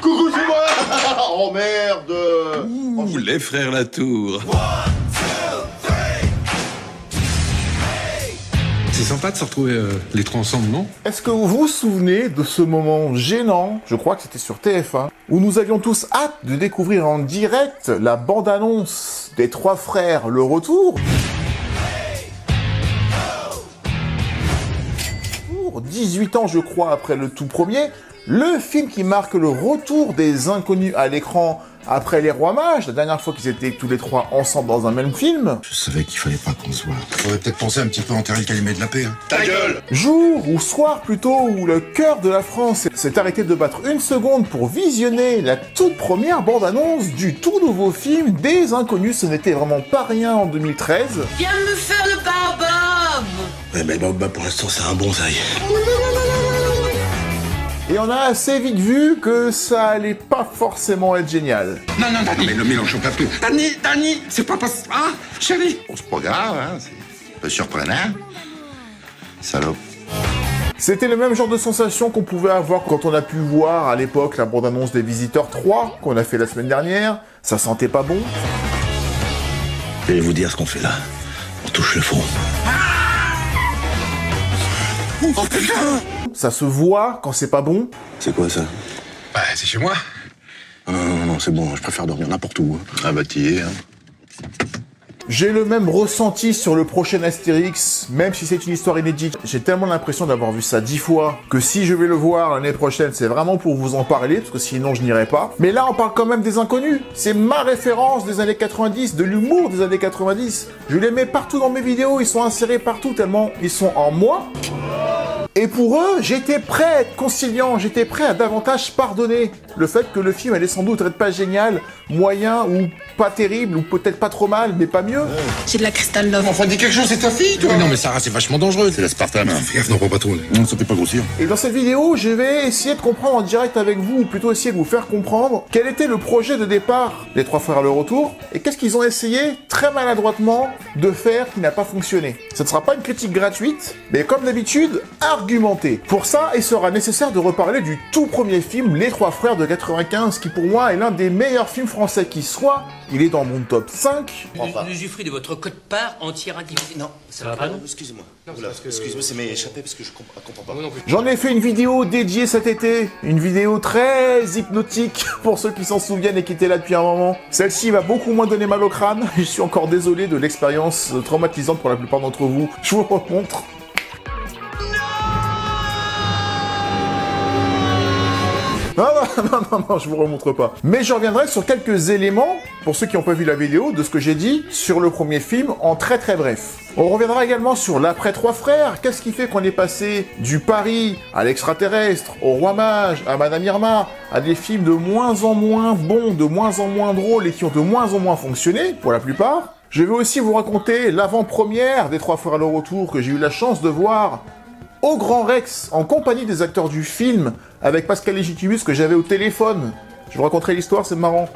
Coucou, c'est moi. Oh merde. Ouh, les frères Latour. C'est sympa de se retrouver les trois ensemble, non? Est-ce que vous vous souvenez de ce moment gênant, je crois que c'était sur TF1, où nous avions tous hâte de découvrir en direct la bande-annonce des Trois Frères Le Retour? Pour 18 ans, je crois, après le tout premier, le film qui marque le retour des inconnus à l'écran après Les Rois Mages, la dernière fois qu'ils étaient tous les trois ensemble dans un même film. Je savais qu'il fallait pas qu'on se voit. Faudrait peut-être penser un petit peu à enterrer le calumet de la paix. Hein. Ta gueule. Jour ou soir plutôt où le cœur de la France s'est arrêté de battre une seconde pour visionner la toute première bande-annonce du tout nouveau film des Inconnus. Ce n'était vraiment pas rien en 2013. Viens me faire le baobab. Ouais, mais Bob, pour l'instant, c'est un bonsaï. Et on a assez vite vu que ça allait pas forcément être génial. Non, Dani. Mais le mélange pas tout. Dani, c'est pas possible. Ah, chérie. Bon, c'est pas grave, hein, c'est un peu surprenant. Salope. C'était le même genre de sensation qu'on pouvait avoir quand on a pu voir à l'époque la bande-annonce des Visiteurs 3 qu'on a fait la semaine dernière. Ça sentait pas bon. Je vais vous dire ce qu'on fait là. On touche le fond. Oh putain! Ça se voit quand c'est pas bon. C'est quoi ça? Bah, c'est chez moi. Non, c'est bon, je préfère dormir n'importe où. Ah bah t'y es, hein. J'ai le même ressenti sur le prochain Astérix, même si c'est une histoire inédite. J'ai tellement l'impression d'avoir vu ça 10 fois, que si je vais le voir l'année prochaine, c'est vraiment pour vous en parler, parce que sinon je n'irai pas. Mais là, on parle quand même des Inconnus. C'est ma référence des années 90, de l'humour des années 90. Je les mets partout dans mes vidéos, ils sont insérés partout tellement ils sont en moi. Et pour eux, j'étais prêt à être conciliant, j'étais prêt à davantage pardonner le fait que le film allait sans doute être pas génial, moyen ou pas terrible, ou peut-être pas trop mal, mais pas mieux. J'ai de la Crystal Love. Enfin, dis quelque chose, c'est ta fille, toi! Non, mais Sarah, c'est vachement dangereux. C'est la Spartan, hein. Fais gaffe, n'en prends pas trop. Non, ça fait pas grossir. Et dans cette vidéo, je vais essayer de comprendre en direct avec vous, ou plutôt essayer de vous faire comprendre quel était le projet de départ des Trois Frères Le Retour, et qu'est-ce qu'ils ont essayé très maladroitement de faire qui n'a pas fonctionné. Ce ne sera pas une critique gratuite, mais comme d'habitude, argumentée. Pour ça, il sera nécessaire de reparler du tout premier film, Les Trois Frères de 95, qui pour moi est l'un des meilleurs films français qui soit. Il est dans mon top 5. L'usufruit de votre quote-part entière indivisée. Non, ça va pas, non. Excusez-moi. Excusez-moi, c'est mes échappé parce que je comprends pas. J'en ai fait une vidéo dédiée cet été, une vidéo très hypnotique pour ceux qui s'en souviennent et qui étaient là depuis un moment. Celle-ci va beaucoup moins donner mal au crâne, je suis encore désolé de l'expérience traumatisante pour la plupart d'entre vous. Je vous remontre. Non, je vous remontre pas. Mais je reviendrai sur quelques éléments, pour ceux qui n'ont pas vu la vidéo, de ce que j'ai dit sur le premier film en très bref. On reviendra également sur l'après Trois Frères. Qu'est-ce qui fait qu'on est passé du Paris à l'extraterrestre, au Roi Mage, à Madame Irma, à des films de moins en moins bons, de moins en moins drôles et qui ont de moins en moins fonctionné, pour la plupart. Je vais aussi vous raconter l'avant-première des Trois Frères Le Retour que j'ai eu la chance de voir au Grand Rex, en compagnie des acteurs du film, avec Pascal Légitimus que j'avais au téléphone. Je vous raconterai l'histoire, c'est marrant.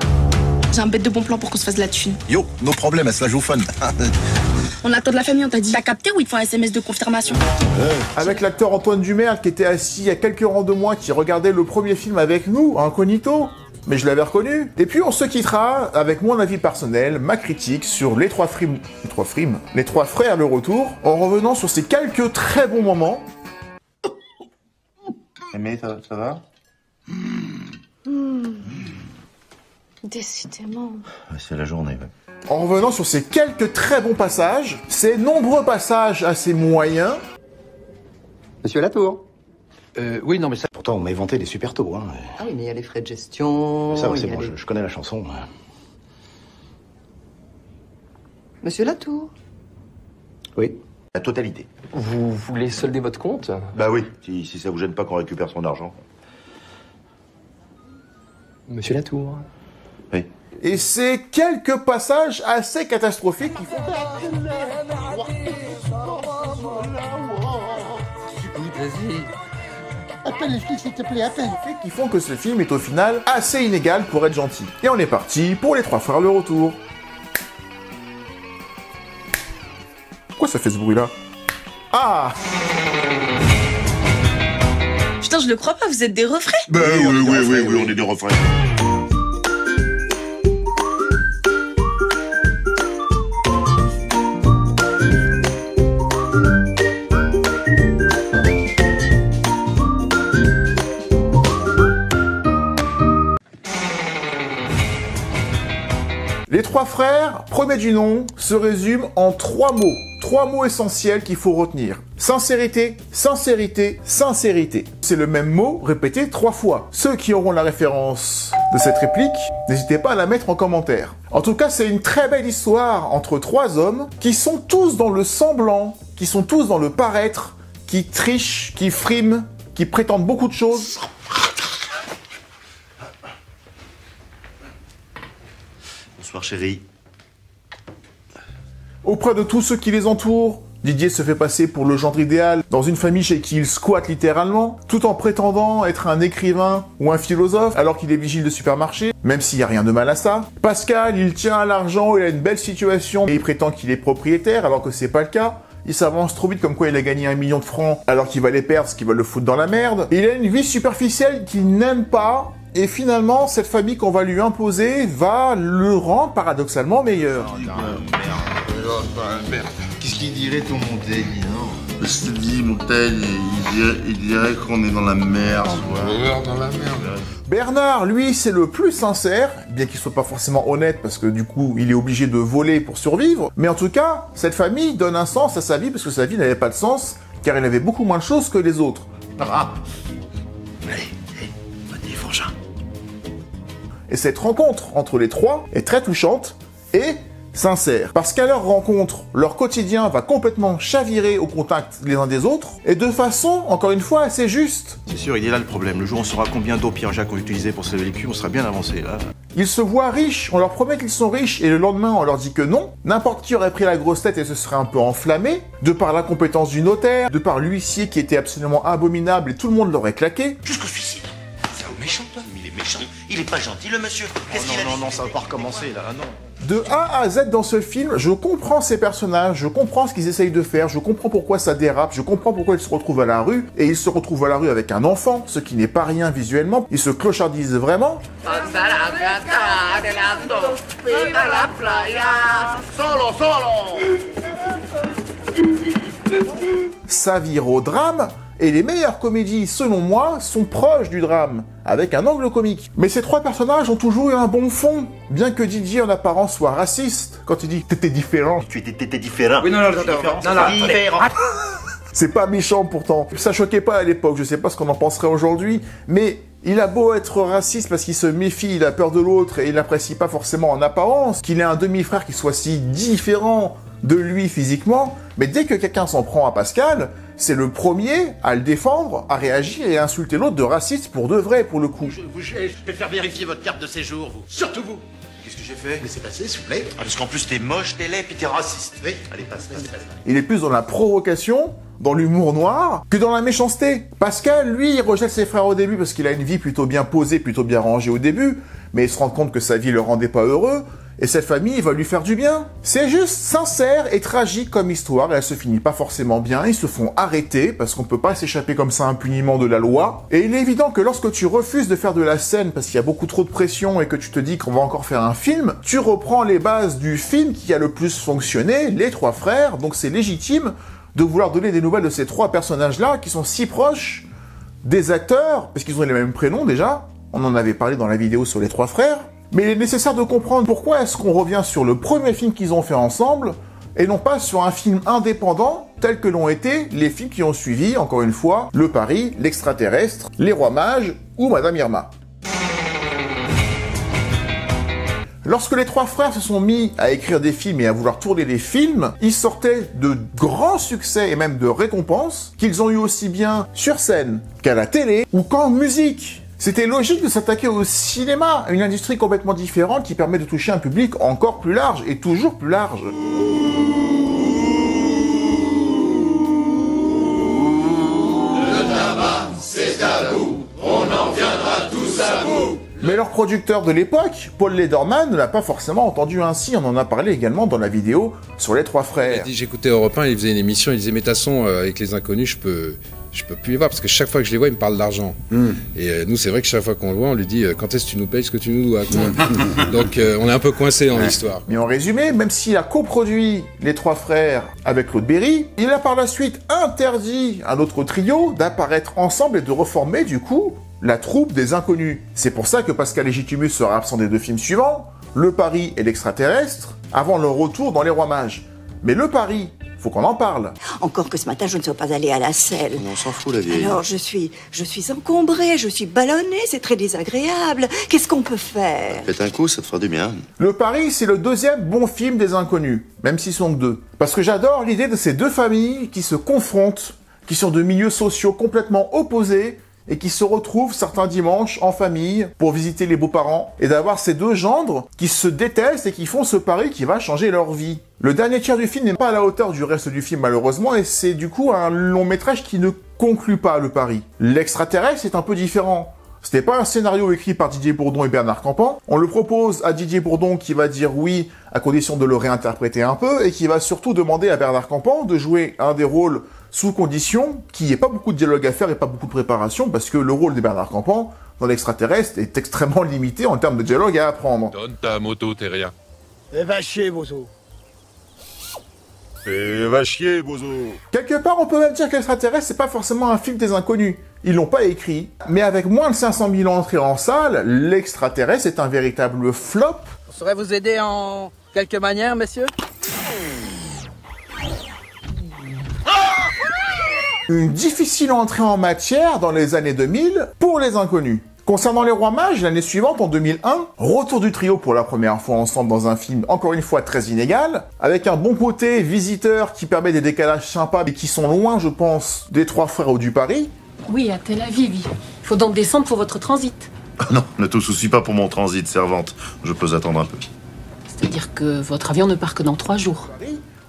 J'ai un bête de bon plan pour qu'on se fasse de la thune. Yo, nos problèmes, elle se la joue fun. On attend de la famille, on t'a dit. T'as capté ou il te faut un SMS de confirmation? Avec l'acteur Antoine Dumergue qui était assis à quelques rangs de moi, qui regardait le premier film avec nous, incognito. Mais je l'avais reconnu. Et puis on se quittera avec mon avis personnel, ma critique sur les Trois Frères Le Retour, en revenant sur ces quelques très bons moments. Mais ça va? Décidément. C'est la journée, ouais. En revenant sur ces quelques très bons passages, ces nombreux passages assez moyens. Monsieur Latour. Oui, non, mais ça... Pourtant, on m'a inventé des super taux, hein. Ah oui, mais il y a les frais de gestion. Ça, il c'est y a bon, les- je connais la chanson. Hein. Monsieur Latour. Oui. La totalité. Vous voulez solder votre compte? Bah oui, si ça vous gêne pas qu'on récupère son argent. Monsieur Latour. Oui. Et ces quelques passages assez catastrophiques qui font que ce film est au final assez inégal pour être gentil. Et on est parti pour les Trois Frères Le Retour. Pourquoi ça fait ce bruit-là? Ah! Je Attends, je le crois pas, vous êtes des refrains? Ben oui, on est des refrains. Les trois frères, premier du nom, se résument en trois mots. Trois mots essentiels qu'il faut retenir. Sincérité, sincérité, sincérité. C'est le même mot répété 3 fois. Ceux qui auront la référence de cette réplique, n'hésitez pas à la mettre en commentaire. En tout cas, c'est une très belle histoire entre 3 hommes qui sont tous dans le semblant, qui sont tous dans le paraître, qui trichent, qui friment, qui prétendent beaucoup de choses. Bonsoir chérie. Auprès de tous ceux qui les entourent, Didier se fait passer pour le gendre idéal dans une famille chez qui il squatte littéralement, tout en prétendant être un écrivain ou un philosophe alors qu'il est vigile de supermarché, même s'il n'y a rien de mal à ça. Pascal, il tient à l'argent, il a une belle situation et il prétend qu'il est propriétaire alors que c'est pas le cas. Il s'avance trop vite comme quoi il a gagné 1 million de francs alors qu'il va les perdre, ce qui va le foutre dans la merde. Il a une vie superficielle qu'il n'aime pas. Et finalement, cette famille qu'on va lui imposer va le rendre paradoxalement meilleur. Merde. Qu'est-ce qu'il dirait ton Montaigne, non? Je te dis, Montaigne, il dirait qu'on est dans la merde, Dans la merde. Bernard, lui, c'est le plus sincère, bien qu'il soit pas forcément honnête parce que du coup, il est obligé de voler pour survivre. Mais en tout cas, cette famille donne un sens à sa vie parce que sa vie n'avait pas de sens, car il avait beaucoup moins de choses que les autres. Allez, venez, frangin. Et cette rencontre entre les trois est très touchante et sincère. Parce qu'à leur rencontre, leur quotidien va complètement chavirer au contact les uns des autres, et de façon, encore une fois, assez juste. C'est sûr, il est là le problème. Le jour où on saura combien d'eau Pierre-Jacques ont utilisé pour se lever le cul, on sera bien avancé, là. Ils se voient riches, on leur promet qu'ils sont riches, et le lendemain, on leur dit que non. N'importe qui aurait pris la grosse tête et se serait un peu enflammé, de par l'incompétence du notaire, de par l'huissier qui était absolument abominable, et tout le monde l'aurait claqué. Jusqu'au suicide. C'est un méchant, toi. Il est méchant. Il est pas gentil, le monsieur. Qu'est-ce qu'il a dit? Non, ça va pas recommencer, là, non. De A à Z dans ce film, je comprends ces personnages, je comprends ce qu'ils essayent de faire, je comprends pourquoi ça dérape, je comprends pourquoi ils se retrouvent à la rue, et ils se retrouvent à la rue avec un enfant, ce qui n'est pas rien visuellement, ils se clochardisent vraiment. Ça vire au drame, et les meilleures comédies, selon moi, sont proches du drame, avec un angle comique. Mais ces trois personnages ont toujours eu un bon fond, bien que Didier en apparence soit raciste, quand il dit « t'étais différent ». Tu étais différent. Oui, non, Différent. C'est pas méchant pourtant. Ça choquait pas à l'époque, je sais pas ce qu'on en penserait aujourd'hui, mais il a beau être raciste parce qu'il se méfie, il a peur de l'autre et il n'apprécie pas forcément en apparence, qu'il ait un demi-frère qui soit si différent de lui physiquement, mais dès que quelqu'un s'en prend à Pascal, c'est le premier à le défendre, à réagir et à insulter l'autre de raciste pour de vrai, pour le coup. Je vais faire vérifier votre carte de séjour, vous. Surtout vous. Qu'est-ce que j'ai fait? Laissez passer, s'il vous plaît. Parce qu'en plus, t'es moche, t'es laid, puis t'es raciste. Oui. Allez, passe. Il est plus dans la provocation, dans l'humour noir, que dans la méchanceté. Pascal, lui, il rejette ses frères au début parce qu'il a une vie plutôt bien posée, plutôt bien rangée au début, mais il se rend compte que sa vie le rendait pas heureux, et cette famille va lui faire du bien. C'est juste sincère et tragique comme histoire, et elle se finit pas forcément bien, ils se font arrêter, parce qu'on peut pas s'échapper comme ça impunément de la loi, et il est évident que lorsque tu refuses de faire de la scène parce qu'il y a beaucoup trop de pression et que tu te dis qu'on va encore faire un film, tu reprends les bases du film qui a le plus fonctionné, Les Trois Frères, donc c'est légitime de vouloir donner des nouvelles de ces trois personnages-là qui sont si proches des acteurs, parce qu'ils ont les mêmes prénoms déjà, on en avait parlé dans la vidéo sur Les Trois Frères, mais il est nécessaire de comprendre pourquoi est-ce qu'on revient sur le premier film qu'ils ont fait ensemble, et non pas sur un film indépendant, tel que l'ont été les films qui ont suivi, encore une fois, Le Pari, L'Extraterrestre, Les Rois Mages ou Madame Irma. Lorsque les trois frères se sont mis à écrire des films et à vouloir tourner des films, ils sortaient de grands succès et même de récompenses qu'ils ont eu aussi bien sur scène qu'à la télé ou qu'en musique. C'était logique de s'attaquer au cinéma, une industrie complètement différente qui permet de toucher un public encore plus large et toujours plus large. Mais leur producteur de l'époque, Paul Lederman, ne l'a pas forcément entendu ainsi. On en a parlé également dans la vidéo sur les trois frères. J'écoutais Europe 1, il faisait une émission, il disait mais de toute façon, avec les inconnus, je peux plus les voir parce que chaque fois que je les vois, ils me parlent d'argent. Et nous, c'est vrai que chaque fois qu'on le voit, on lui dit quand est-ce que tu nous payes ce que tu nous dois, quoi. Donc on est un peu coincé dans l'histoire. Mais en résumé, même s'il a coproduit les trois frères avec Claude Berry, il a par la suite interdit à notre trio d'apparaître ensemble et de reformer du coup la troupe des inconnus. C'est pour ça que Pascal Légitimus sera absent des deux films suivants, Le Pari et L'Extraterrestre, avant leur retour dans Les Rois Mages. Mais Le Pari, faut qu'on en parle. Encore que ce matin, je ne sois pas allée à la selle. On s'en fout, la vieille. Alors, je suis encombrée, je suis ballonnée, c'est très désagréable. Qu'est-ce qu'on peut faire? Faites un coup, ça te fera du bien. Le Pari, c'est le deuxième bon film des inconnus, même s'ils sont que deux. Parce que j'adore l'idée de ces deux familles qui se confrontent, qui sont de milieux sociaux complètement opposés, et qui se retrouvent certains dimanches en famille pour visiter les beaux-parents, et d'avoir ces deux gendres qui se détestent et qui font ce pari qui va changer leur vie. Le dernier tiers du film n'est pas à la hauteur du reste du film malheureusement, et c'est du coup un long métrage qui ne conclut pas le pari. L'Extraterrestre est un peu différent. Ce n'est pas un scénario écrit par Didier Bourdon et Bernard Campan. On le propose à Didier Bourdon qui va dire oui à condition de le réinterpréter un peu, et qui va surtout demander à Bernard Campan de jouer un des rôles sous condition qu'il n'y ait pas beaucoup de dialogue à faire et pas beaucoup de préparation, parce que le rôle de Bernard Campan dans L'Extraterrestre est extrêmement limité en termes de dialogue à apprendre. Donne ta moto, Terrien. Eh va chier, bozo. Va chier, bozo. Quelque part, on peut même dire que L'Extraterrestre, c'est pas forcément un film des inconnus. Ils l'ont pas écrit, mais avec moins de 500 000 entrées en salle, L'Extraterrestre est un véritable flop. On saurait vous aider en quelque manière, messieurs? Une difficile entrée en matière dans les années 2000 pour les inconnus. Concernant Les Rois Mages, l'année suivante, en 2001, retour du trio pour la première fois ensemble dans un film, encore une fois très inégal, avec un bon côté visiteur qui permet des décalages sympas, mais qui sont loin, je pense, des trois frères ou du Pari. Oui, à Tel Aviv. Il faut donc descendre pour votre transit. Ah non, ne te soucie pas pour mon transit, servante. Je peux attendre un peu. C'est-à-dire que votre avion ne part que dans 3 jours.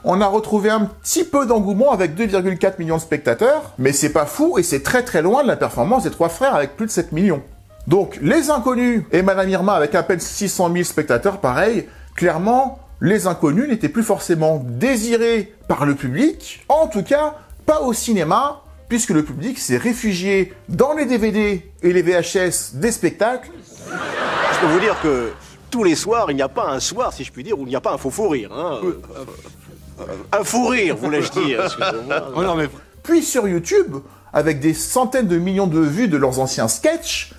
On a retrouvé un petit peu d'engouement avec 2,4 millions de spectateurs, mais c'est pas fou et c'est très très loin de la performance des trois frères avec plus de 7 millions. Donc, Les Inconnus et Madame Irma avec à peine 600 000 spectateurs, pareil, clairement, Les Inconnus n'étaient plus forcément désirés par le public, en tout cas, pas au cinéma, puisque le public s'est réfugié dans les DVD et les VHS des spectacles. Je peux vous dire que tous les soirs, il n'y a pas un soir, si je puis dire, où il n'y a pas un faux rire. Hein. Un fou rire, voulais-je dire. Excusez-moi. Oh non, mais... Puis sur YouTube, avec des centaines de millions de vues de leurs anciens sketchs.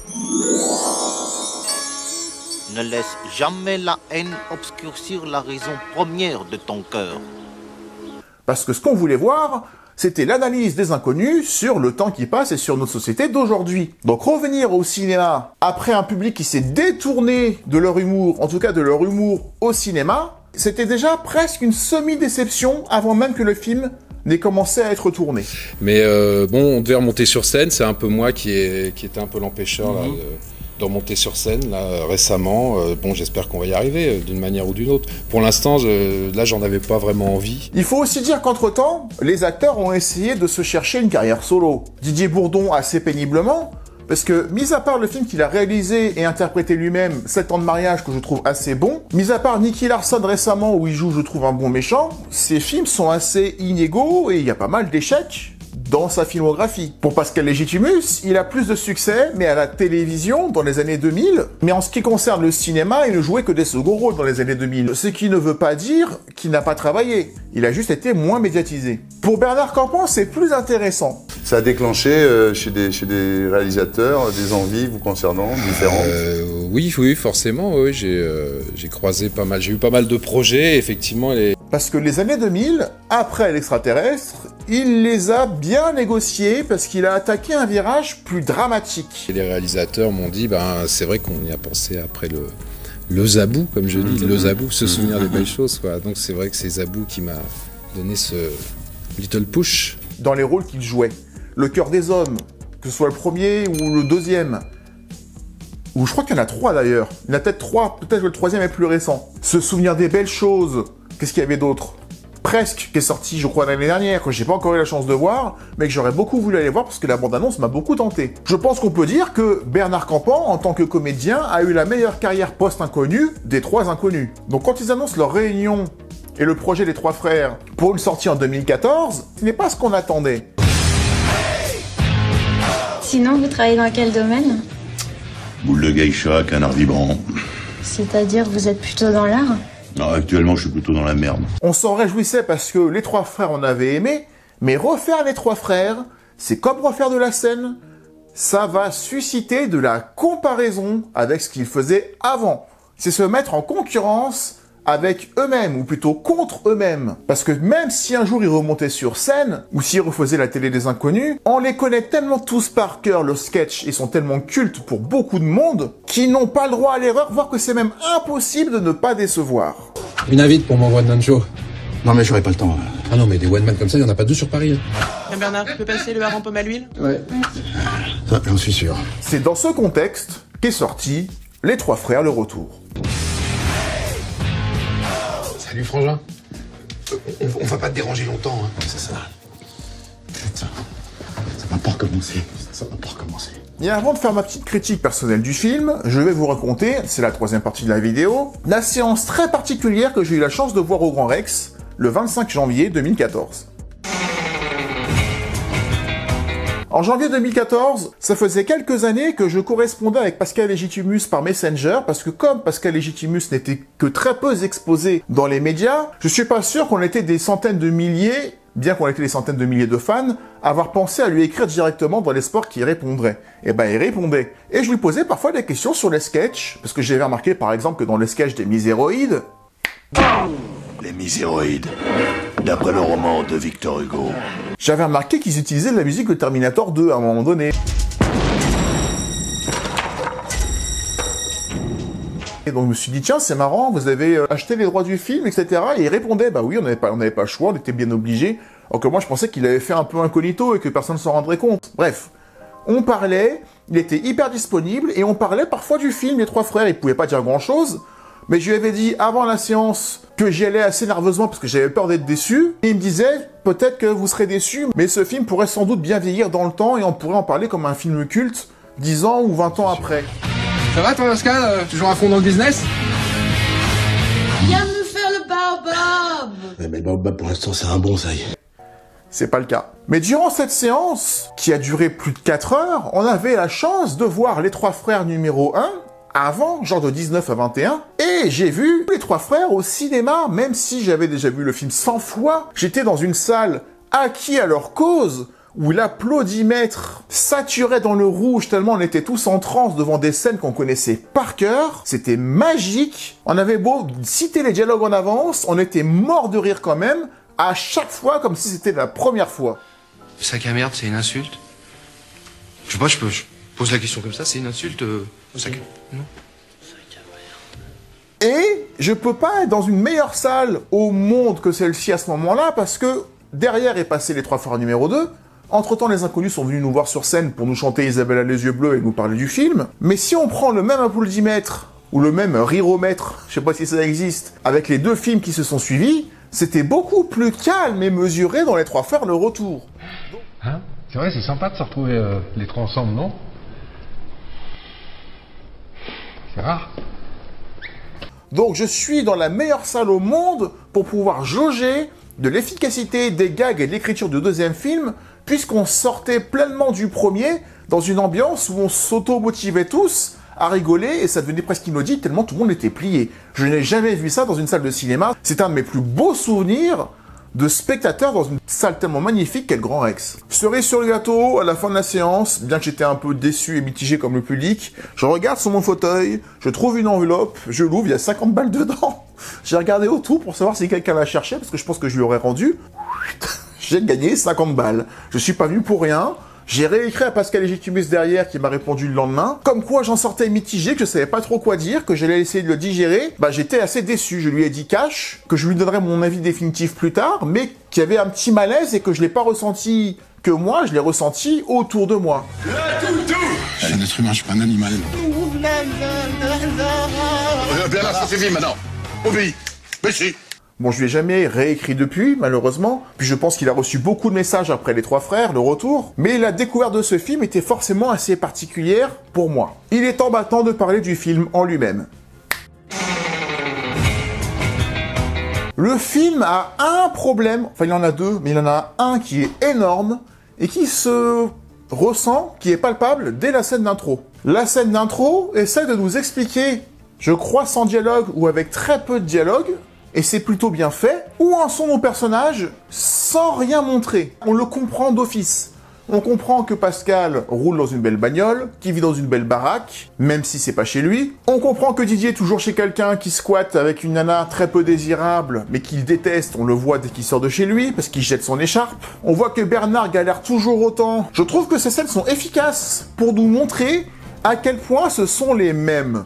Ne laisse jamais la haine obscurcir la raison première de ton cœur. Parce que ce qu'on voulait voir, c'était l'analyse des inconnus sur le temps qui passe et sur notre société d'aujourd'hui. Donc revenir au cinéma après un public qui s'est détourné de leur humour, en tout cas de leur humour au cinéma, c'était déjà presque une semi-déception avant même que le film n'ait commencé à être tourné. Mais bon, on devait remonter sur scène, c'est un peu moi qui était un peu l'empêcheur là, de remonter sur scène là, récemment. Bon, j'espère qu'on va y arriver d'une manière ou d'une autre. Pour l'instant, là, j'en avais pas vraiment envie. Il faut aussi dire qu'entre-temps, les acteurs ont essayé de se chercher une carrière solo. Didier Bourdon assez péniblement, parce que, mis à part le film qu'il a réalisé et interprété lui-même, 7 ans de mariage, que je trouve assez bon, mis à part Nicky Larson récemment, où il joue, je trouve, un bon méchant, ces films sont assez inégaux et il y a pas mal d'échecs dans sa filmographie. Pour Pascal Légitimus, il a plus de succès, mais à la télévision, dans les années 2000. Mais en ce qui concerne le cinéma, il ne jouait que des seconds rôles dans les années 2000. Ce qui ne veut pas dire qu'il n'a pas travaillé. Il a juste été moins médiatisé. Pour Bernard Campan, c'est plus intéressant. Ça a déclenché chez des réalisateurs des envies vous concernant, différentes? Oui, forcément, oui. J'ai croisé pas mal, j'ai eu pas mal de projets, effectivement. Parce que les années 2000, après L'Extraterrestre, il les a bien négociés parce qu'il a attaqué un virage plus dramatique. Et les réalisateurs m'ont dit, c'est vrai qu'on y a pensé après le Zabou, comme je dis, le Zabou, se souvenir des belles choses, quoi. Donc c'est vrai que c'est Zabou qui m'a donné ce little push. Dans les rôles qu'il jouait, Le Cœur des Hommes, que ce soit le premier ou le deuxième, ou je crois qu'il y en a 3 d'ailleurs, il y en a peut-être 3, peut-être que le troisième est plus récent. Se souvenir des belles choses, qu'est-ce qu'il y avait d'autre? Presque, qui est sorti, je crois, l'année dernière, que j'ai pas encore eu la chance de voir, mais que j'aurais beaucoup voulu aller voir parce que la bande-annonce m'a beaucoup tenté. Je pense qu'on peut dire que Bernard Campan, en tant que comédien, a eu la meilleure carrière post-Inconnu des 3 inconnus. Donc quand ils annoncent leur réunion et le projet des 3 frères pour une sortie en 2014, ce n'est pas ce qu'on attendait. Sinon, vous travaillez dans quel domaine? Boule de geisha, canard vibrant. C'est-à-dire, vous êtes plutôt dans l'art? Non, actuellement, je suis plutôt dans la merde. On s'en réjouissait parce que les 3 frères on avait aimé, mais refaire les 3 frères, c'est comme refaire de la scène, ça va susciter de la comparaison avec ce qu'ils faisaient avant. C'est se mettre en concurrence avec eux-mêmes, ou plutôt contre eux-mêmes. Parce que même si un jour ils remontaient sur scène, ou s'ils refaisaient la télé des inconnus, on les connaît tellement tous par cœur, leurs sketchs, ils sont tellement cultes pour beaucoup de monde, qu'ils n'ont pas le droit à l'erreur, voire que c'est même impossible de ne pas décevoir. Une invite pour mon one-man show. Non mais j'aurai pas le temps. Ah non mais des one-man comme ça, il y en a pas 2 sur Paris. Hein. Bernard, tu peux passer le hareng pomme à l'huile? Ouais. Ça, j'en suis sûr. C'est dans ce contexte qu'est sorti Les 3 frères, le retour. Salut Frangin. On va pas te déranger longtemps, hein. C'est ça. Putain, ça va pas recommencer. Ça va pas recommencer. Et avant de faire ma petite critique personnelle du film, je vais vous raconter, c'est la 3e partie de la vidéo, la séance très particulière que j'ai eu la chance de voir au Grand Rex, le 25 janvier 2014. En janvier 2014, ça faisait quelques années que je correspondais avec Pascal Légitimus par Messenger, parce que comme Pascal Légitimus n'était que très peu exposé dans les médias, je suis pas sûr qu'on était des centaines de milliers, bien qu'on était des centaines de milliers de fans, à avoir pensé à lui écrire directement dans l'espoir qu'il répondrait. Et ben il répondait. Et je lui posais parfois des questions sur les sketchs, parce que j'avais remarqué par exemple que dans le sketch des Miséroïdes... Les Miséroïdes, d'après le roman de Victor Hugo. J'avais remarqué qu'ils utilisaient de la musique de Terminator 2 à un moment donné. Et donc je me suis dit, tiens, c'est marrant, vous avez acheté les droits du film, etc. Et il répondait, bah oui, on n'avait pas le choix, on était bien obligés. Alors que moi, je pensais qu'il avait fait un peu incognito et que personne ne s'en rendrait compte. Bref, on parlait, il était hyper disponible, et on parlait parfois du film, Les 3 frères, il pouvait pas dire grand-chose. Mais je lui avais dit avant la séance que j'y allais assez nerveusement parce que j'avais peur d'être déçu. Et il me disait, peut-être que vous serez déçus, mais ce film pourrait sans doute bien vieillir dans le temps et on pourrait en parler comme un film culte 10 ans ou 20 ans après. Ça va toi Pascal? Toujours à fond dans le business? Viens nous faire le baobab! Mais le baobab pour l'instant c'est un bonsaï. C'est pas le cas. Mais durant cette séance, qui a duré plus de 4 heures, on avait la chance de voir Les 3 frères numéro 1, avant, genre de 19 à 21, et j'ai vu Les 3 frères au cinéma, même si j'avais déjà vu le film 100 fois. J'étais dans une salle acquis à leur cause, où l'applaudimètre saturait dans le rouge tellement on était tous en transe devant des scènes qu'on connaissait par cœur. C'était magique. On avait beau citer les dialogues en avance, on était mort de rire quand même, à chaque fois comme si c'était la première fois. Sac à merde, c'est une insulte? Je sais pas, je pose la question comme ça, c'est une insulte sac... Non. Et je peux pas être dans une meilleure salle au monde que celle-ci à ce moment-là, parce que derrière est passé Les 3 frères numéro 2. Entre-temps, les inconnus sont venus nous voir sur scène pour nous chanter Isabelle a les yeux bleus et nous parler du film. Mais si on prend le même applaudimètre, ou le même riromètre, je sais pas si ça existe, avec les 2 films qui se sont suivis, c'était beaucoup plus calme et mesuré dans Les 3 frères le retour. Hein? C'est vrai, c'est sympa de se retrouver les 3 ensemble, non? C'est rare. Donc je suis dans la meilleure salle au monde pour pouvoir jauger de l'efficacité des gags et de l'écriture du 2e film, puisqu'on sortait pleinement du premier dans une ambiance où on s'auto-motivait tous à rigoler et ça devenait presque inaudible tellement tout le monde était plié. Je n'ai jamais vu ça dans une salle de cinéma. C'est un de mes plus beaux souvenirs de spectateurs dans une salle tellement magnifique qu'est le Grand Rex. Cerise sur le gâteau, à la fin de la séance, bien que j'étais un peu déçu et mitigé comme le public, je regarde sur mon fauteuil, je trouve une enveloppe, je l'ouvre, il y a 50 balles dedans. J'ai regardé autour pour savoir si quelqu'un la cherchait, parce que je pense que je lui aurais rendu. J'ai gagné 50 balles. Je suis pas venu pour rien. J'ai réécrit à Pascal Légitimus derrière qui m'a répondu le lendemain. Comme quoi j'en sortais mitigé, que je savais pas trop quoi dire, que j'allais essayer de le digérer. Bah j'étais assez déçu. Je lui ai dit cash, que je lui donnerais mon avis définitif plus tard, mais qu'il y avait un petit malaise et que je l'ai pas ressenti que moi, je l'ai ressenti autour de moi. Je suis un être humain, je suis pas un animal. Bien là, ça suffit maintenant. Obéis. Mais si. Bon, je lui ai jamais réécrit depuis, malheureusement, puis je pense qu'il a reçu beaucoup de messages après Les Trois Frères, le retour, mais la découverte de ce film était forcément assez particulière pour moi. Il est temps maintenant de parler du film en lui-même. Le film a un problème, enfin il en a deux, mais il en a un qui est énorme, et qui se ressent, qui est palpable dès la scène d'intro. La scène d'intro essaie de nous expliquer, je crois sans dialogue ou avec très peu de dialogue, et c'est plutôt bien fait, où en sont nos personnages sans rien montrer. On le comprend d'office. On comprend que Pascal roule dans une belle bagnole, qu'il vit dans une belle baraque, même si c'est pas chez lui. On comprend que Didier est toujours chez quelqu'un qui squatte avec une nana très peu désirable, mais qu'il déteste, on le voit dès qu'il sort de chez lui, parce qu'il jette son écharpe. On voit que Bernard galère toujours autant. Je trouve que ces scènes sont efficaces pour nous montrer à quel point ce sont les mêmes.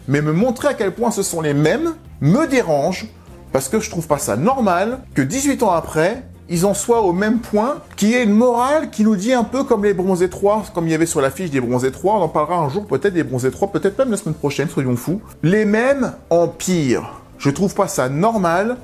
Mais me montrer à quel point ce sont les mêmes me dérange, parce que je trouve pas ça normal que 18 ans après, ils en soient au même point, qu'il y ait une morale qui nous dit un peu comme les Bronzés 3, comme il y avait sur l'affiche des Bronzés 3, on en parlera un jour peut-être des Bronzés 3, peut-être même la semaine prochaine, soyons fous. Les mêmes en pire. Je trouve pas ça normal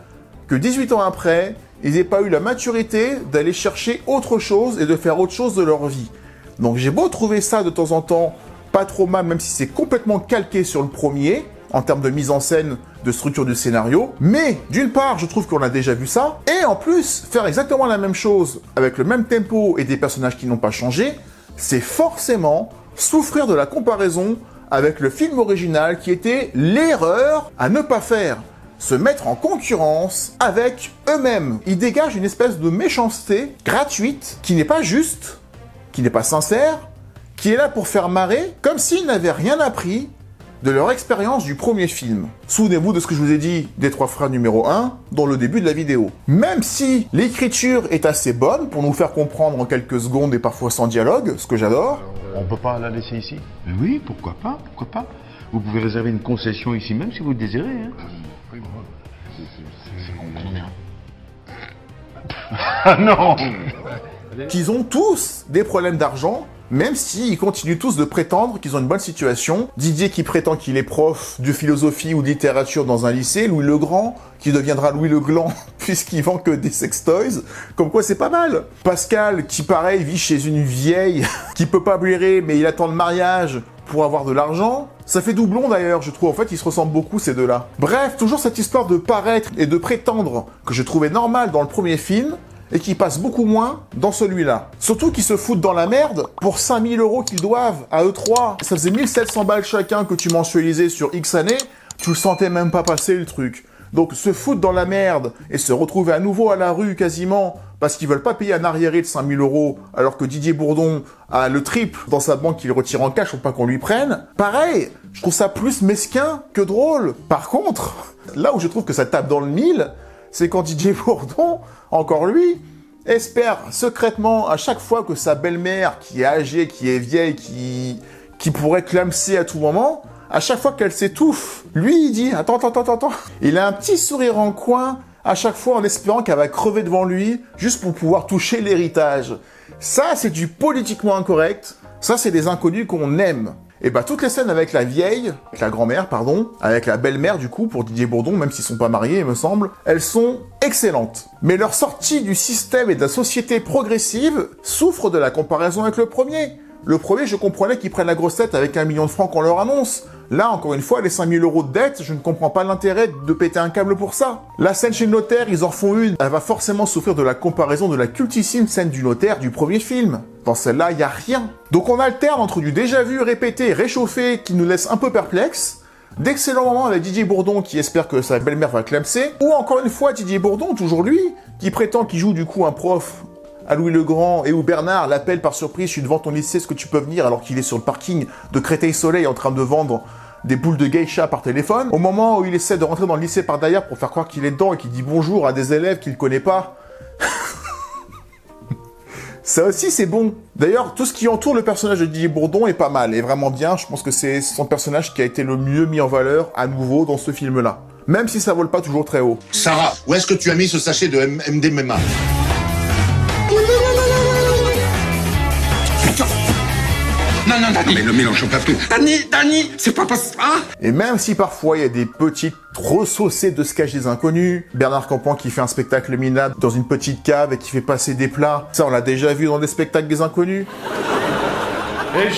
que 18 ans après, ils aient pas eu la maturité d'aller chercher autre chose et de faire autre chose de leur vie. Donc j'ai beau trouver ça de temps en temps pas trop mal, même si c'est complètement calqué sur le premier, en termes de mise en scène, de structure du scénario, mais d'une part, je trouve qu'on a déjà vu ça, et en plus, faire exactement la même chose, avec le même tempo et des personnages qui n'ont pas changé, c'est forcément souffrir de la comparaison avec le film original qui était l'erreur à ne pas faire. Se mettre en concurrence avec eux-mêmes. Ils dégagent une espèce de méchanceté gratuite, qui n'est pas juste, qui n'est pas sincère, qui est là pour faire marrer, comme s'ils n'avaient rien appris de leur expérience du premier film. Souvenez-vous de ce que je vous ai dit des Trois Frères numéro 1 dans le début de la vidéo. Même si l'écriture est assez bonne pour nous faire comprendre en quelques secondes et parfois sans dialogue, ce que j'adore. On peut pas la laisser ici? Oui, pourquoi pas, pourquoi pas. Vous pouvez réserver une concession ici même si vous le désirez. Hein. Oui, bon, c'est combien? Ah non. Qu'ils ont tous des problèmes d'argent, même s'ils continuent tous de prétendre qu'ils ont une bonne situation. Didier qui prétend qu'il est prof de philosophie ou de littérature dans un lycée, Louis le Grand qui deviendra Louis le Gland puisqu'il vend que des sextoys, comme quoi c'est pas mal. Pascal qui pareil vit chez une vieille qui peut pas blairer mais il attend le mariage pour avoir de l'argent. Ça fait doublon d'ailleurs, je trouve. En fait, ils se ressemblent beaucoup, ces deux-là. Bref, toujours cette histoire de paraître et de prétendre que je trouvais normal dans le premier film, et qui passe beaucoup moins dans celui-là. Surtout qu'ils se foutent dans la merde pour 5000 € qu'ils doivent à eux trois. Ça faisait 1700 balles chacun que tu mensualisais sur X années, tu le sentais même pas passer le truc. Donc se foutre dans la merde et se retrouver à nouveau à la rue quasiment parce qu'ils veulent pas payer un arriéré de 5000 € alors que Didier Bourdon a le triple dans sa banque qu'il retire en cash pour pas qu'on lui prenne. Pareil, je trouve ça plus mesquin que drôle. Par contre, là où je trouve que ça tape dans le mille, c'est quand Didier Bourdon, encore lui, espère secrètement à chaque fois que sa belle-mère, qui est âgée, qui est vieille, qui pourrait clamser à tout moment, à chaque fois qu'elle s'étouffe, lui il dit « Attends. » Il a un petit sourire en coin à chaque fois en espérant qu'elle va crever devant lui juste pour pouvoir toucher l'héritage. Ça, c'est du politiquement incorrect. Ça, c'est des inconnus qu'on aime. Et bah toutes les scènes avec la vieille, avec la grand-mère, pardon, avec la belle-mère du coup, pour Didier Bourdon, même s'ils sont pas mariés, il me semble, elles sont excellentes. Mais leur sortie du système et de la société progressive souffre de la comparaison avec le premier. Le premier, je comprenais qu'ils prennent la grosse tête avec 1 million de francs qu'on leur annonce. Là, encore une fois, les 5000 € de dette, je ne comprends pas l'intérêt de péter un câble pour ça. La scène chez le notaire, ils en font une. Elle va forcément souffrir de la comparaison de la cultissime scène du notaire du premier film. Dans celle-là, il n'y a rien. Donc on alterne entre du déjà vu, répété, réchauffé, qui nous laisse un peu perplexes, d'excellents moments avec Didier Bourdon qui espère que sa belle-mère va clamser, ou encore une fois Didier Bourdon, toujours lui, qui prétend qu'il joue du coup un prof à Louis le Grand, et où Bernard l'appelle par surprise, je suis devant ton lycée, est-ce que tu peux venir, alors qu'il est sur le parking de Créteil-Soleil en train de vendre des boules de geisha par téléphone. Au moment où il essaie de rentrer dans le lycée par derrière pour faire croire qu'il est dedans et qu'il dit bonjour à des élèves qu'il ne connaît pas. Ça aussi, c'est bon. D'ailleurs, tout ce qui entoure le personnage de Didier Bourdon est pas mal, et vraiment bien. Je pense que c'est son personnage qui a été le mieux mis en valeur à nouveau dans ce film-là. Même si ça vole pas toujours très haut. Sarah, où est-ce que tu as mis ce sachet de MDMA? Non, non, Dani, mais ne mélangeons pas tout. Dani, c'est pas possible. Ah. Et même si parfois il y a des petites ressaucées de sketch des inconnus, Bernard Campan qui fait un spectacle minable dans une petite cave et qui fait passer des plats, ça on l'a déjà vu dans des spectacles des inconnus. Et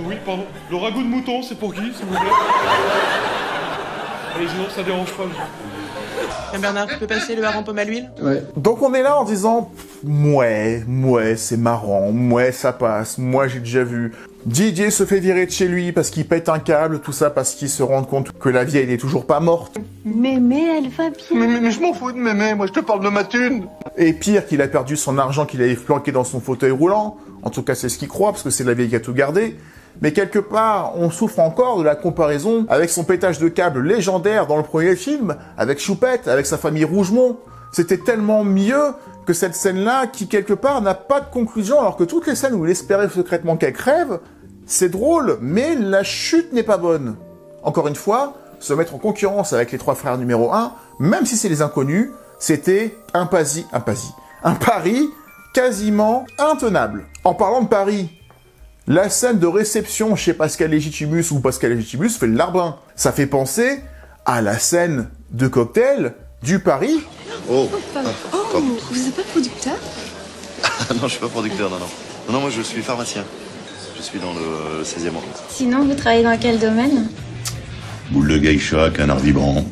oui, pardon. Le ragoût de mouton, c'est pour qui, s'il vous plaît? Allez, sinon, ça dérange pas. Bernard, tu peux passer le hareng pomme à l'huile? Ouais. Donc on est là en disant mouais, c'est marrant, mouais, ça passe, moi j'ai déjà vu. Didier se fait virer de chez lui parce qu'il pète un câble, tout ça parce qu'il se rend compte que la vieille n'est toujours pas morte. Mémé, elle va bien. Mais je m'en fous de Mémé, moi je te parle de ma thune. Et pire qu'il a perdu son argent qu'il avait planqué dans son fauteuil roulant. En tout cas c'est ce qu'il croit parce que c'est la vieille qui a tout gardé. Mais quelque part, on souffre encore de la comparaison avec son pétage de câble légendaire dans le premier film, avec Choupette, avec sa famille Rougemont. C'était tellement mieux que cette scène-là qui, quelque part, n'a pas de conclusion, alors que toutes les scènes où il espérait secrètement qu'elle crève, c'est drôle, mais la chute n'est pas bonne. Encore une fois, se mettre en concurrence avec les trois frères numéro 1, même si c'est les inconnus, c'était un pari quasiment intenable. En parlant de pari, la scène de réception chez Pascal Légitimus, où Pascal Légitimus fait le larbin, ça fait penser à la scène de cocktail du Paris. Oh, vous êtes pas producteur? Non, je suis pas producteur, non, moi je suis pharmacien. Je suis dans le 16e arrondissement. Sinon, vous travaillez dans quel domaine? Boule de geisha, canard vibrant.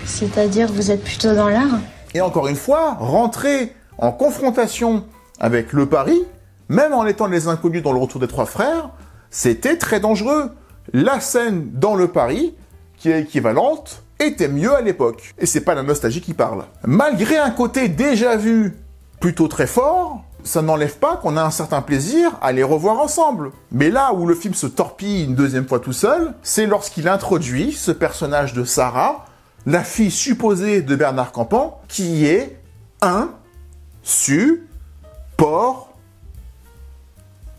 C'est-à-dire, vous êtes plutôt dans l'art? Et encore une fois, rentrer en confrontation avec le Paris, même en étant les inconnus dans le retour des trois frères, c'était très dangereux. La scène dans le Paris, qui est équivalente, était mieux à l'époque. Et c'est pas la nostalgie qui parle. Malgré un côté déjà vu plutôt très fort, ça n'enlève pas qu'on a un certain plaisir à les revoir ensemble. Mais là où le film se torpille une deuxième fois tout seul, c'est lorsqu'il introduit ce personnage de Sarah, la fille supposée de Bernard Campan, qui est un support.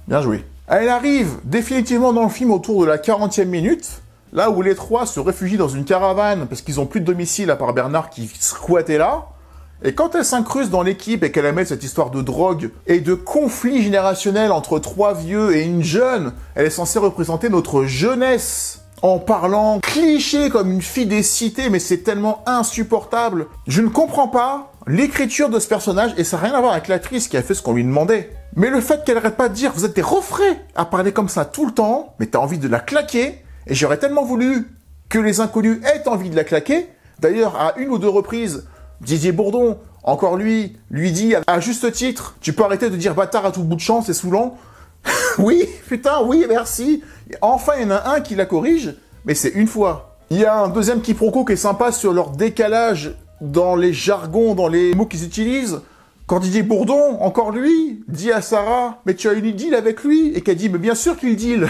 Bien joué. Elle arrive définitivement dans le film autour de la 40e minute, là où les trois se réfugient dans une caravane parce qu'ils ont plus de domicile à part Bernard qui squattait là. Et quand elle s'incruste dans l'équipe et qu'elle amène cette histoire de drogue et de conflit générationnel entre trois vieux et une jeune, elle est censée représenter notre jeunesse en parlant cliché comme une fille des cités, mais c'est tellement insupportable. Je ne comprends pas l'écriture de ce personnage et ça n'a rien à voir avec l'actrice qui a fait ce qu'on lui demandait. Mais le fait qu'elle arrête pas de dire « vous êtes des refrains » à parler comme ça tout le temps, mais t'as envie de la claquer, et j'aurais tellement voulu que les inconnus aient envie de la claquer. D'ailleurs, à une ou deux reprises, Didier Bourdon, encore lui dit à juste titre « tu peux arrêter de dire bâtard à tout bout de champ, c'est saoulant ». Oui, putain, oui, merci. Enfin, il y en a un qui la corrige, mais c'est une fois. Il y a un deuxième quiproquo qui est sympa sur leur décalage dans les jargons, dans les mots qu'ils utilisent. Quand Didier Bourdon, encore lui, dit à Sarah « mais tu as eu une deal avec lui ?» et qu'elle dit « mais bien sûr qu'il deal !»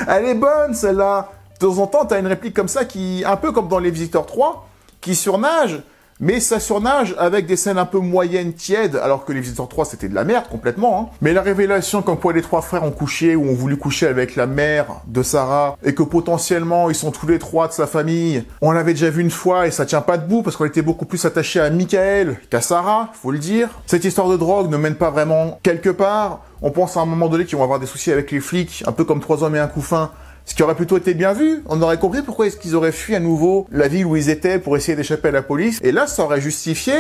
Elle est bonne, celle-là. De temps en temps, t'as une réplique comme ça qui, un peu comme dans Les Visiteurs 3, qui surnage, mais ça surnage avec des scènes un peu moyennes, tièdes, alors que Les Visiteurs 3, c'était de la merde, complètement. Hein. Mais la révélation comme quoi les trois frères ont couché, ou ont voulu coucher avec la mère de Sarah, et que potentiellement, ils sont tous les trois de sa famille, on l'avait déjà vu une fois, et ça tient pas debout, parce qu'on était beaucoup plus attaché à Michael qu'à Sarah, faut le dire. Cette histoire de drogue ne mène pas vraiment quelque part. On pense à un moment donné qu'ils vont avoir des soucis avec les flics, un peu comme 3 hommes et un couffin, ce qui aurait plutôt été bien vu. On aurait compris pourquoi est-ce qu'ils auraient fui à nouveau la ville où ils étaient pour essayer d'échapper à la police. Et là, ça aurait justifié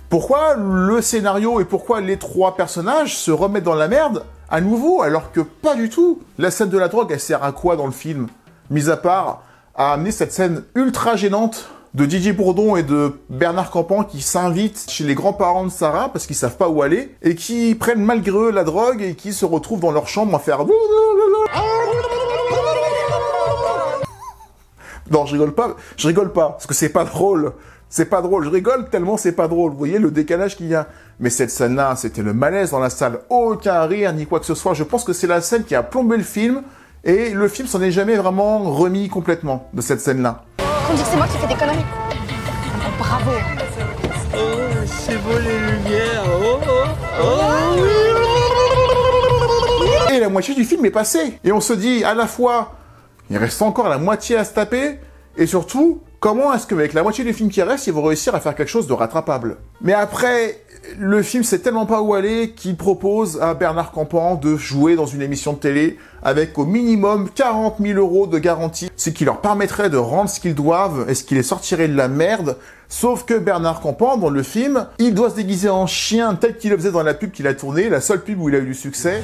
pourquoi le scénario et pourquoi les trois personnages se remettent dans la merde à nouveau, alors que pas du tout. La scène de la drogue, elle sert à quoi dans le film? Mis à part à amener cette scène ultra gênante de Didier Bourdon et de Bernard Campan qui s'invitent chez les grands-parents de Sarah parce qu'ils savent pas où aller et qui prennent malgré eux la drogue et qui se retrouvent dans leur chambre à faire... Non, je rigole pas, parce que c'est pas drôle. C'est pas drôle, je rigole tellement c'est pas drôle. Vous voyez le décalage qu'il y a. Mais cette scène-là, c'était le malaise dans la salle. Aucun rire, ni quoi que ce soit. Je pense que c'est la scène qui a plombé le film, et le film s'en est jamais vraiment remis complètement de cette scène-là. On dit que c'est moi qui fais des conneries. Bravo. Oh, c'est beau les lumières. Et la moitié du film est passée. Et on se dit, à la fois... il reste encore la moitié à se taper, et surtout, comment est-ce qu'avec la moitié du film qui reste, ils vont réussir à faire quelque chose de rattrapable? Mais après, le film sait tellement pas où aller qu'il propose à Bernard Campan de jouer dans une émission de télé avec au minimum 40 000 € de garantie, ce qui leur permettrait de rendre ce qu'ils doivent et ce qui les sortirait de la merde. Sauf que Bernard Campan, dans le film, il doit se déguiser en chien tel qu'il le faisait dans la pub qu'il a tournée, la seule pub où il a eu du succès.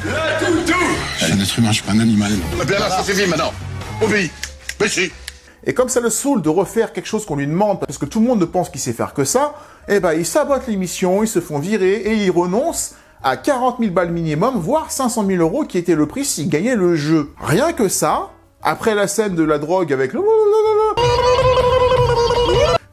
Je suis un être humain, je suis pas un animal. Bernard, ça suffit maintenant. Obéis. Merci. Et comme ça le saoule de refaire quelque chose qu'on lui demande, parce que tout le monde ne pense qu'il sait faire que ça, eh ben ils sabotent l'émission, ils se font virer et ils renoncent à 40 000 balles minimum, voire 500 000 € qui était le prix s'ils gagnaient le jeu. Rien que ça, après la scène de la drogue avec le...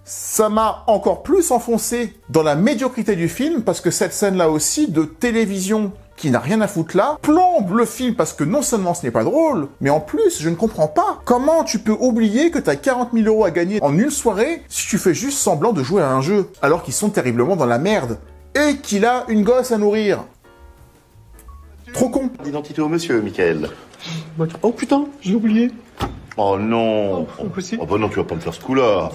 ça m'a encore plus enfoncé dans la médiocrité du film, parce que cette scène-là aussi, de télévision, qui n'a rien à foutre là, plombe le film parce que non seulement ce n'est pas drôle, mais en plus, je ne comprends pas comment tu peux oublier que t'as 40 000 € à gagner en une soirée si tu fais juste semblant de jouer à un jeu, alors qu'ils sont terriblement dans la merde, et qu'il a une gosse à nourrir. Trop con. D'identité au monsieur, Michael. Oh putain, j'ai oublié. Oh non. Oh bah non, tu vas pas me faire ce coup-là.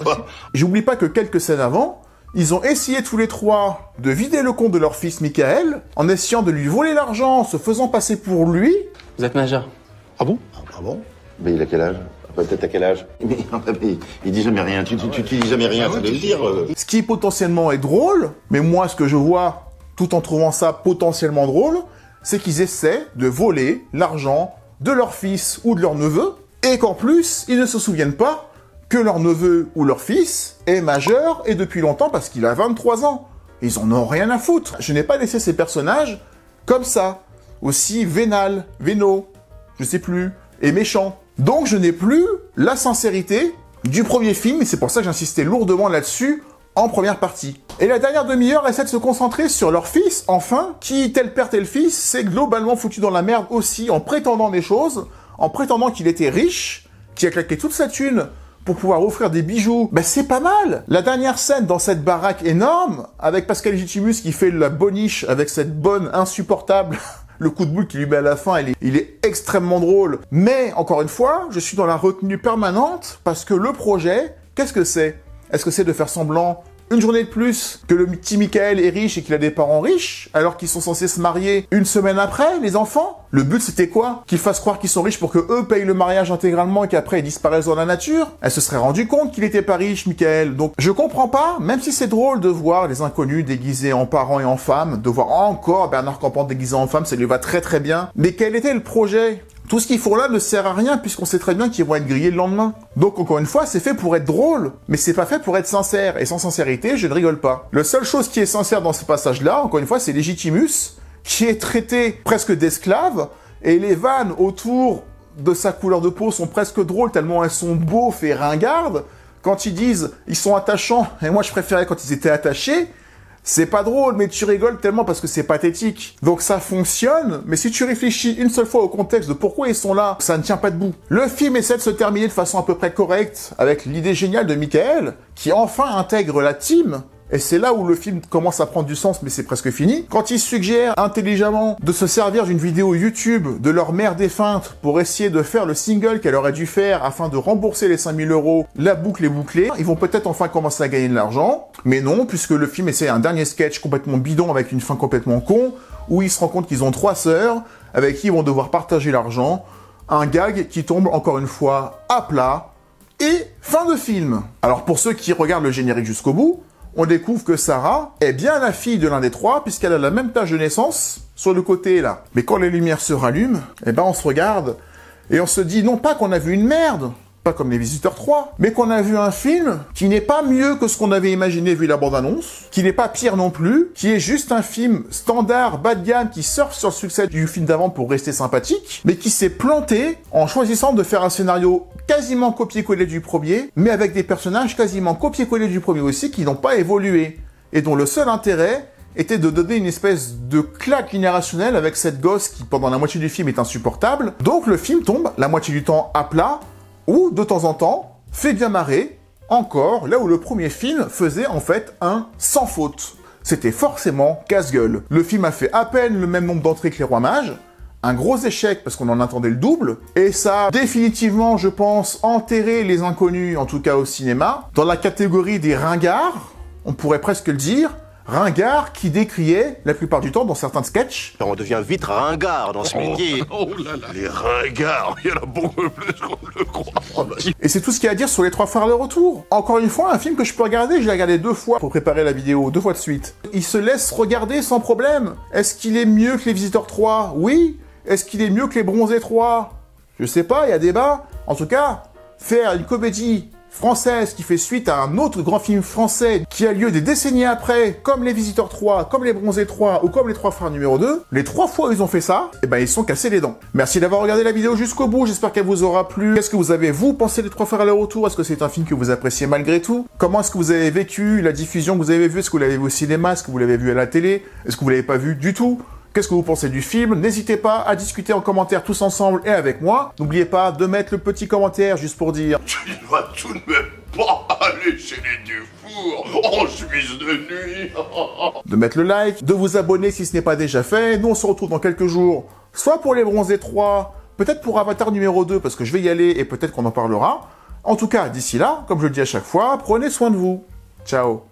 J'oublie pas que quelques scènes avant, ils ont essayé tous les trois de vider le compte de leur fils Michael, en essayant de lui voler l'argent, en se faisant passer pour lui. Vous êtes majeur. Ah bon? Ah bon? Mais il a quel âge? Peut-être à quel âge? Mais il dit jamais rien. Tu dis jamais rien, ça veut dire... Ce qui potentiellement est drôle, mais moi ce que je vois, tout en trouvant ça potentiellement drôle, c'est qu'ils essaient de voler l'argent de leur fils ou de leur neveu, et qu'en plus, ils ne se souviennent pas que leur neveu ou leur fils est majeur et depuis longtemps parce qu'il a 23 ans. Ils en ont rien à foutre. Je n'ai pas laissé ces personnages comme ça, aussi vénal, véno, je sais plus, et méchant. Donc je n'ai plus la sincérité du premier film, et c'est pour ça que j'insistais lourdement là-dessus en première partie. Et la dernière demi-heure essaie de se concentrer sur leur fils, enfin, qui, tel père tel fils, s'est globalement foutu dans la merde aussi en prétendant des choses, en prétendant qu'il était riche, qu'il a claqué toute sa thune pour pouvoir offrir des bijoux. Ben c'est pas mal. La dernière scène dans cette baraque énorme, avec Pascal Légitimus qui fait la boniche avec cette bonne insupportable, le coup de boule qu'il lui met à la fin, il est extrêmement drôle. Mais, encore une fois, je suis dans la retenue permanente, parce que le projet, qu'est-ce que c'est? Est-ce que c'est de faire semblant une journée de plus que le petit Michael est riche et qu'il a des parents riches, alors qu'ils sont censés se marier une semaine après, les enfants? Le but c'était quoi? Qu'ils fassent croire qu'ils sont riches pour que eux payent le mariage intégralement et qu'après ils disparaissent dans la nature? Elle se serait rendu compte qu'il était pas riche, Michael. Donc je comprends pas, même si c'est drôle de voir les inconnus déguisés en parents et en femmes, de voir encore Bernard Campan déguisé en femme, ça lui va très très bien. Mais quel était le projet? Tout ce qu'ils font là ne sert à rien puisqu'on sait très bien qu'ils vont être grillés le lendemain. Donc encore une fois, c'est fait pour être drôle, mais c'est pas fait pour être sincère. Et sans sincérité, je ne rigole pas. La seule chose qui est sincère dans ce passage-là, encore une fois, c'est Légitimus, qui est traité presque d'esclave, et les vannes autour de sa couleur de peau sont presque drôles tellement elles sont beaufs et ringardes. Quand ils disent « ils sont attachants », et moi je préférais quand ils étaient attachés, c'est pas drôle, mais tu rigoles tellement parce que c'est pathétique. Donc ça fonctionne, mais si tu réfléchis une seule fois au contexte de pourquoi ils sont là, ça ne tient pas debout. Le film essaie de se terminer de façon à peu près correcte, avec l'idée géniale de Michael, qui enfin intègre la team, et c'est là où le film commence à prendre du sens, mais c'est presque fini. Quand il suggère intelligemment de se servir d'une vidéo YouTube de leur mère défunte pour essayer de faire le single qu'elle aurait dû faire afin de rembourser les 5 000 €, la boucle est bouclée, ils vont peut-être enfin commencer à gagner de l'argent, mais non, puisque le film essaie un dernier sketch complètement bidon avec une fin complètement con, où ils se rendent compte qu'ils ont 3 sœurs, avec qui ils vont devoir partager l'argent, un gag qui tombe encore une fois à plat, et fin de film. Alors pour ceux qui regardent le générique jusqu'au bout, on découvre que Sarah est bien la fille de l'un des trois, puisqu'elle a la même tâche de naissance sur le côté là. Mais quand les lumières se rallument, eh ben on se regarde, et on se dit non pas qu'on a vu une merde, pas comme Les Visiteurs 3, mais qu'on a vu un film qui n'est pas mieux que ce qu'on avait imaginé vu la bande-annonce, qui n'est pas pire non plus, qui est juste un film standard, bas de gamme, qui surfe sur le succès du film d'avant pour rester sympathique, mais qui s'est planté en choisissant de faire un scénario quasiment copié-collé du premier, mais avec des personnages quasiment copié-collé du premier aussi, qui n'ont pas évolué, et dont le seul intérêt était de donner une espèce de claque générationnelle avec cette gosse qui, pendant la moitié du film, est insupportable. Donc le film tombe la moitié du temps à plat, ou, de temps en temps, fait bien marrer, encore, là où le premier film faisait en fait un sans faute. C'était forcément casse-gueule. Le film a fait à peine le même nombre d'entrées que Les Rois Mages, un gros échec parce qu'on en attendait le double, et ça a définitivement, je pense, enterré Les Inconnus, en tout cas au cinéma, dans la catégorie des ringards, on pourrait presque le dire, ringard qui décriait, la plupart du temps, dans certains sketchs. On devient vite ringard dans ce métier. Oh là là, les ringards, il y en a beaucoup plus qu'on ne le croit. Et c'est tout ce qu'il y a à dire sur Les Trois Frères le Retour. Encore une fois, un film que je peux regarder, je l'ai regardé 2 fois pour préparer la vidéo, 2 fois de suite. Il se laisse regarder sans problème. Est-ce qu'il est mieux que Les Visiteurs 3? Oui. Est-ce qu'il est mieux que Les Bronzés 3? Je sais pas, il y a débat. En tout cas, faire une comédie française qui fait suite à un autre grand film français qui a lieu des décennies après, comme Les Visiteurs 3, comme Les Bronzés 3 ou comme Les Trois Frères numéro 2, les 3 fois où ils ont fait ça, eh ben ils se sont cassés les dents. Merci d'avoir regardé la vidéo jusqu'au bout, j'espère qu'elle vous aura plu. Qu'est-ce que vous avez, vous, pensé des Trois Frères à leur retour? Est-ce que c'est un film que vous appréciez malgré tout? Comment est-ce que vous avez vécu la diffusion que vous avez vue? Est-ce que vous l'avez vu au cinéma? Est-ce que vous l'avez vu à la télé? Est-ce que vous l'avez pas vu du tout? Qu'est-ce que vous pensez du film? N'hésitez pas à discuter en commentaire tous ensemble et avec moi. N'oubliez pas de mettre le petit commentaire juste pour dire... Tu ne vas tout de même pas aller chez les Dufour en Suisse de nuit. De mettre le like, de vous abonner si ce n'est pas déjà fait. Nous on se retrouve dans quelques jours, soit pour Les Bronzés 3, peut-être pour Avatar numéro 2 parce que je vais y aller et peut-être qu'on en parlera. En tout cas, d'ici là, comme je le dis à chaque fois, prenez soin de vous. Ciao.